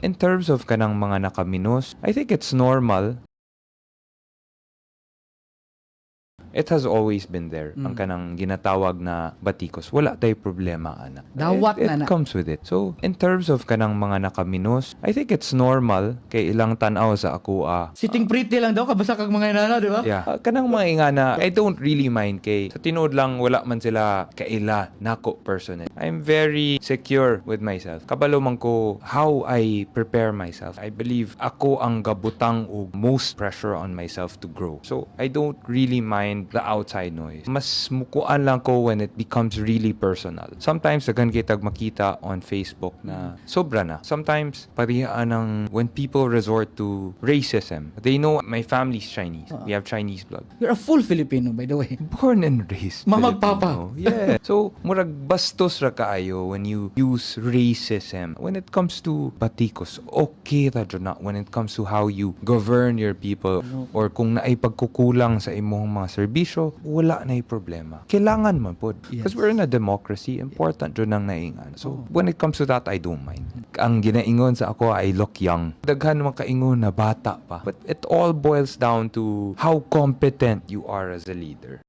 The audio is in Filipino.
in terms of kanang mga nakaminos, I think it's normal. It has always been there. Ang kanang ginatawag na batikos. Wala tayo problema, ana. Dawat It na na. comes with it. So, in terms of kanang mga nakaminos, I think it's normal kay ilang tanaw sa ako Sitting pretty lang daw, kabasa kag mga inana, di ba? yeah. Kanang mga ingana, I don't really mind kay sa tinuod lang wala man sila kaila nako personal. I'm very secure with myself. Kabalo man ko how I prepare myself. I believe ako ang gabutang og most pressure on myself to grow. So, I don't really mind the outside noise. Mas mukuan lang ko when it becomes really personal. Sometimes dagan kitag makita on Facebook na sobra na. Sometimes parihaan ng when people resort to racism. They know my family's Chinese. We have Chinese blood. You're a full Filipino, by the way. Born and raised Mamagpapa. Filipino. Yeah. So, murag bastos ra kaayo when you use racism. When it comes to batikos, okay ra dyan na. When it comes to how you govern your people or kung naay pagkukulang sa imong mga serbisyo, wala na problema. Kailangan man pod. Because we're in a democracy, important dyan ang naingan. So, when it comes to that, I don't mind. Ang ginaingon sa ako, I look young. Daghan mga kaingon na bata pa. But it all boils down to how competent you are as a leader.